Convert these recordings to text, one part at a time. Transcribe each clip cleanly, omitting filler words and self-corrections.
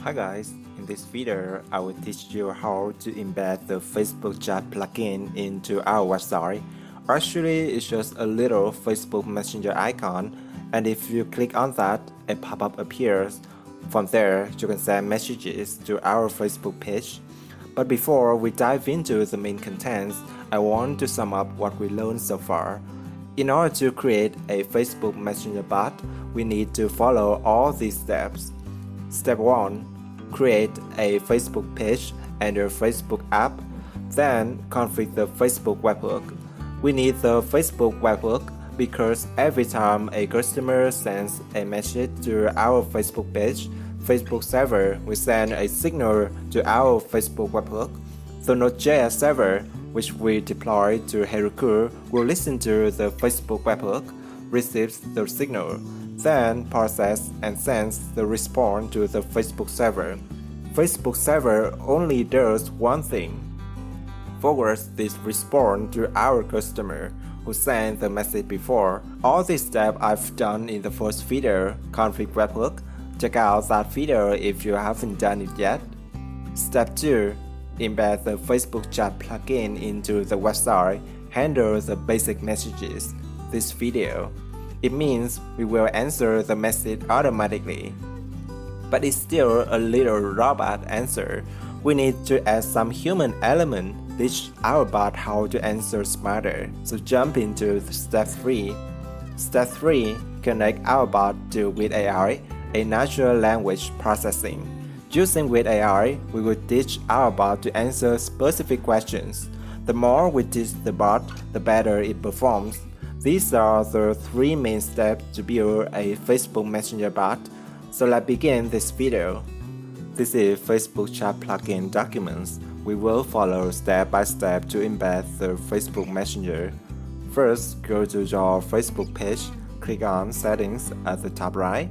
Hi guys, in this video I will teach you how to embed the Facebook chat plugin into our website. Actually, it's just a little Facebook Messenger icon, and if you click on that, a pop-up appears. From there, you can send messages to our Facebook page. But before we dive into the main contents, I want to sum up what we learned so far. In order to create a Facebook Messenger bot, we need to follow all these steps. Step 1. Create a Facebook page and your Facebook app. Then configure the Facebook webhook. We need the Facebook webhook because every time a customer sends a message to our Facebook page, Facebook server will send a signal to our Facebook webhook. The NodeJS server, which we deploy to HaryPhamDev, will listen to the Facebook webhook, receives the signal, then process and sends the response to the Facebook server. Facebook server only does one thing: forwards this response to our customer who sent the message before. All these steps I've done in the first video, config webhook. Check out that video if you haven't done it yet. Step 2. Embed the Facebook chat plugin into the website. Handle the basic messages. This video. It means we will answer the message automatically. But it's still a little robot answer. We need to add some human element, teach our bot how to answer smarter. So jump into step 3. Step 3. Connect our bot to with AI, a natural language processing. Using with AI, we will teach our bot to answer specific questions. The more we teach the bot, the better it performs. These are the 3 main steps to build a Facebook Messenger bot. So let's begin this video. This is Facebook chat plugin documents. We will follow step by step to embed the Facebook Messenger. First, go to your Facebook page, click on Settings at the top right.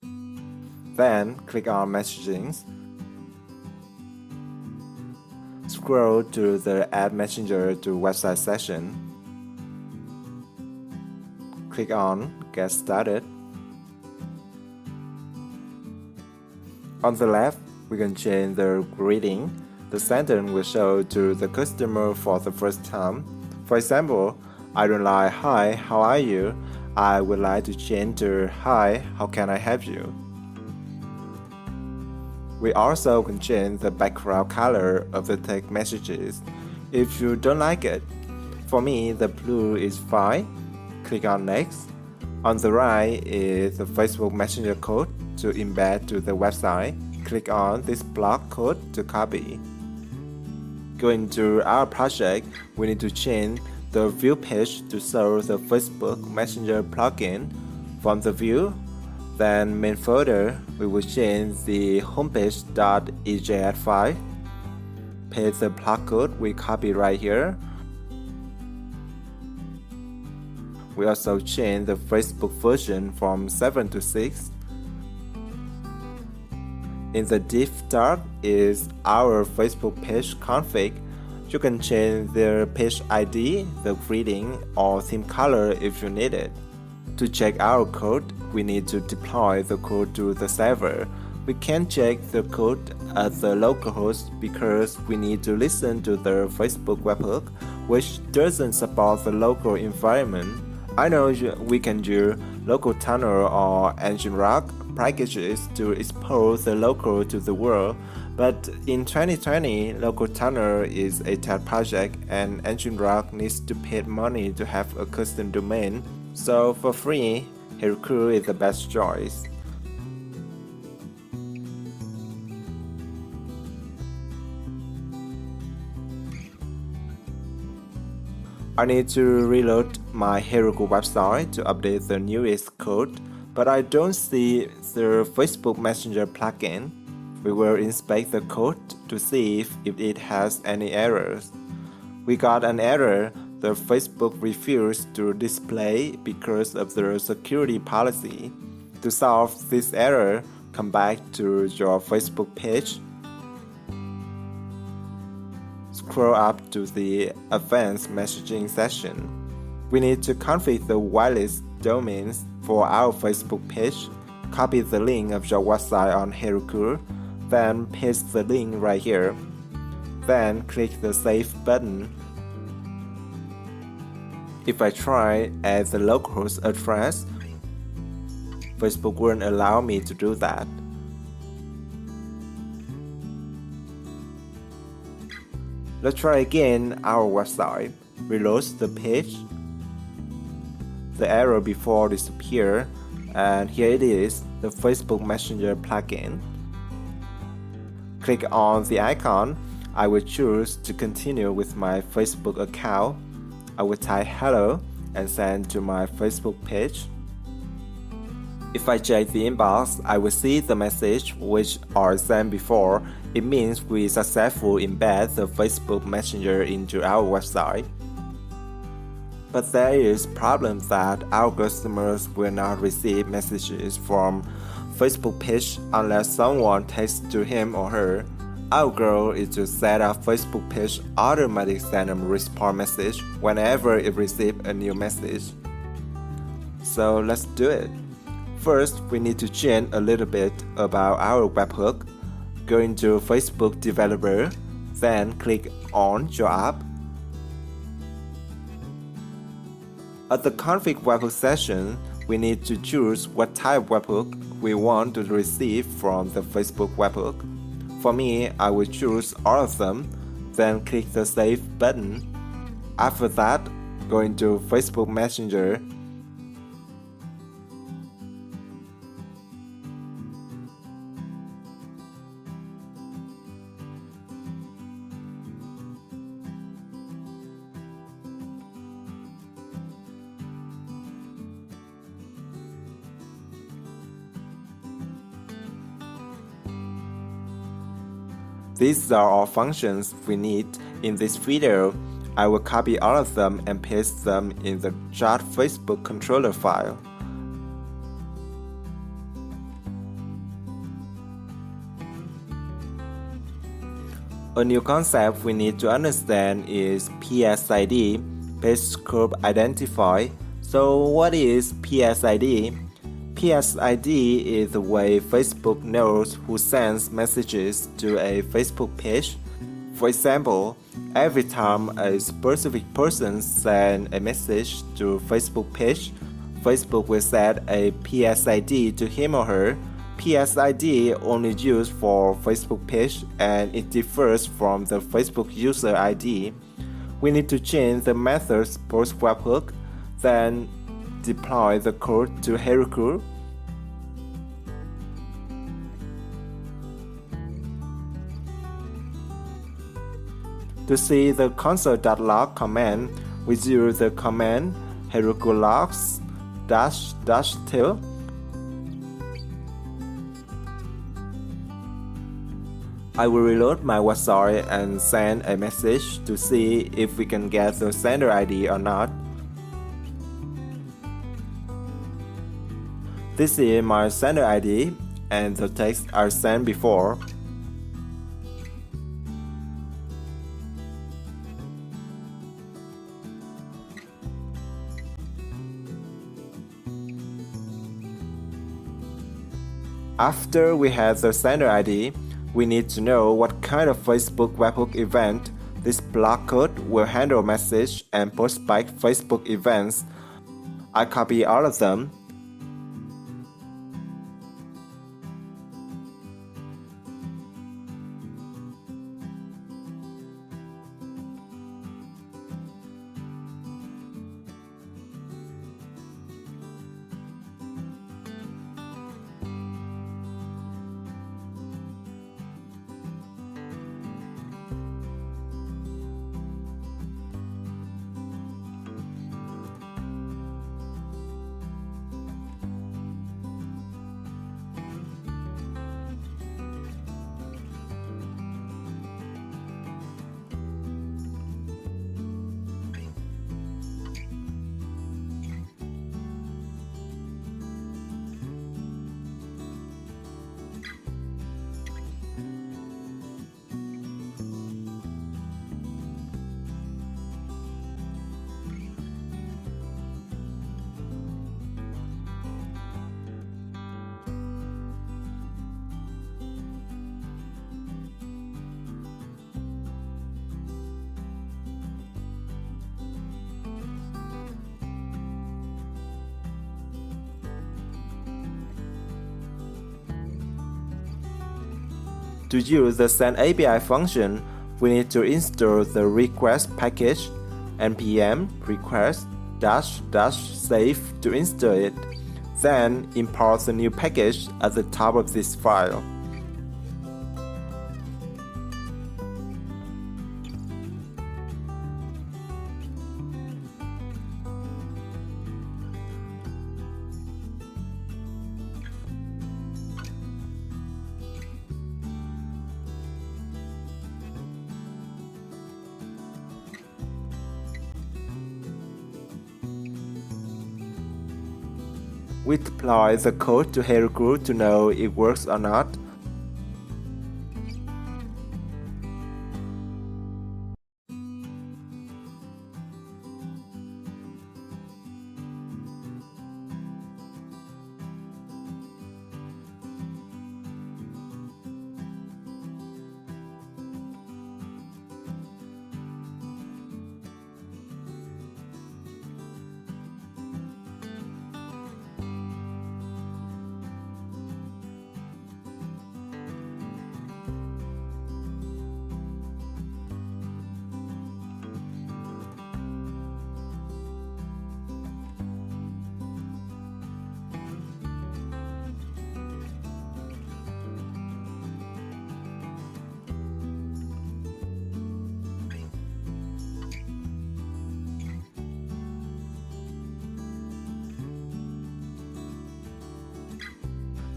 Then click on Messaging. Scroll to the Add Messenger to Website section. Click on Get Started. On the left, we can change the greeting. The sentence will show to the customer for the first time. For example, I don't like "Hi, how are you?" I would like to change to "Hi, how can I help you?" We also can change the background color of the text messages if you don't like it. For me, the blue is fine. Click on Next. On the right is the Facebook Messenger code to embed to the website. Click on this block code to copy. Going to our project, we need to change the view page to show the Facebook Messenger plugin. From the view, then main folder, we will change the homepage.AJAX file. Paste the block code we copy right here. We also change the Facebook version from 7 to 6. In the div tag is our Facebook page config. You can change the page ID, the greeting, or theme color if you need it. To check our code, we need to deploy the code to the server. We can't check the code at the localhost because we need to listen to the Facebook webhook, which doesn't support the local environment. I know we can use local tunnel or AJAX packages to expose the local to the world, but in 2020, local tunnel is a tech project and AJAX needs to pay money to have a custom domain. So for free, HaryPhamDev is the best choice. I need to reload my HaryPhamDev website to update the newest code, but I don't see the Facebook Messenger plugin. We will inspect the code to see if it has any errors. We got an error. The Facebook refused to display because of the security policy. To solve this error, come back to your Facebook page. Scroll up to the Advanced Messaging section. We need to configure the wireless domains for our Facebook page. Copy the link of your website on HaryPhamDev. then paste the link right here. Then click the Save button. If I try at the localhost address, Facebook won't allow me to do that. Let's try again our website. Reload the page. The error before disappears, and here it is, the Facebook Messenger plugin. Click on the icon. I will choose to continue with my Facebook account. I will type hello and send to my Facebook page. If I check the inbox, I will see the message which are sent before. It means we successfully embed the Facebook Messenger into our website. But there is a problem that our customers will not receive messages from Facebook page unless someone texts to him or her. Our goal is to set up Facebook page automatically send a response message whenever it receives a new message. So let's do it. First, we need to change a little bit about our webhook. Go into Facebook Developer, then click on Your App. At the config webhook section, we need to choose what type webhook we want to receive from the Facebook webhook. For me, I will choose all of them, then click the Save button. After that, go into Facebook Messenger. These are all functions we need in this video. I will copy all of them and paste them in the Jot Facebook controller file. A new concept we need to understand is PSID, Page Scope Identifier. So what is PSID? PSID is the way Facebook knows who sends messages to a Facebook page. For example, every time a specific person sends a message to a Facebook page, Facebook will set a PSID to him or her. PSID only used for Facebook page and it differs from the Facebook user ID. We need to change the method's post webhook, then deploy the code to HaryPhamDev. To see the console.log command, we use the command HaryPhamDev --tail. I will reload my website and send a message to see if we can get the sender ID or not. This is my sender ID and the text I sent before. After we have the sender ID, we need to know what kind of Facebook webhook event. This block code will handle message and post-spike Facebook events. I copy all of them. To use the Send API function, we need to install the request package npm request --save to install it, then import the new package at the top of this file. We deploy the code to HaryGroup to know it works or not.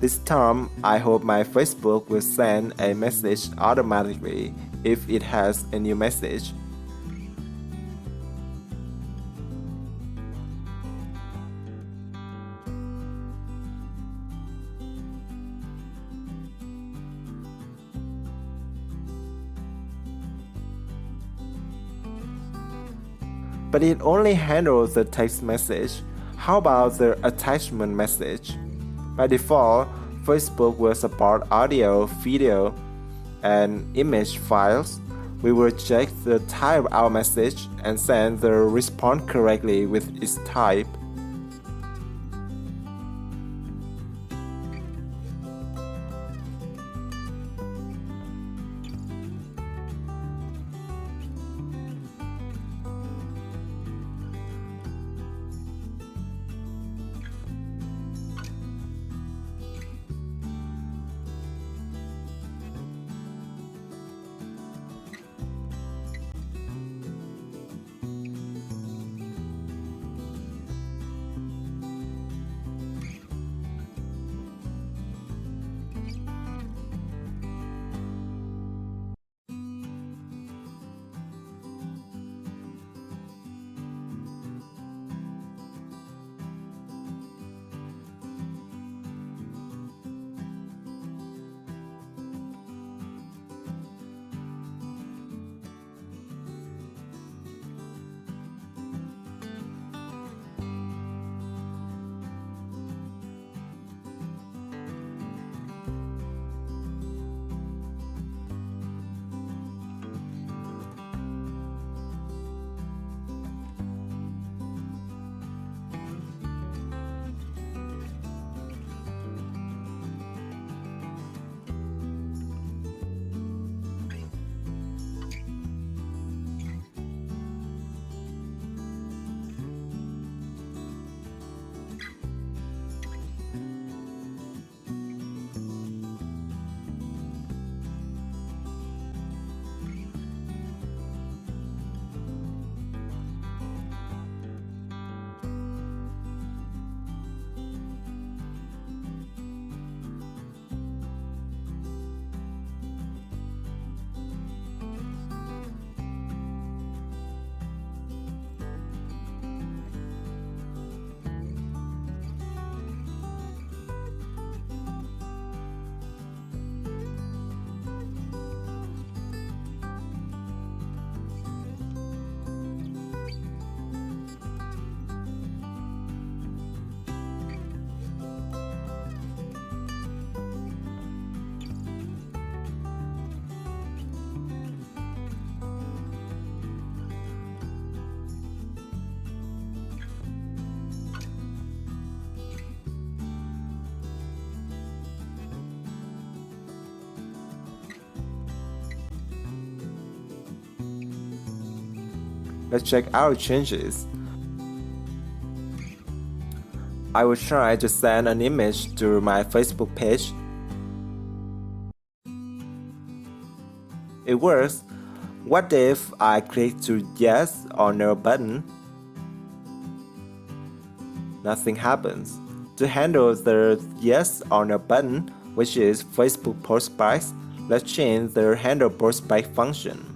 This time, I hope my Facebook will send a message automatically if it has a new message. But it only handles the text message. How about the attachment message? By default, Facebook will support audio, video, and image files. We will check the type of our message and send the response correctly with its type. Let's check our changes. I will try to send an image to my Facebook page. It works. What if I click to yes or no button? Nothing happens. To handle the yes or no button, which is Facebook post bytes, let's change the handle post byte function.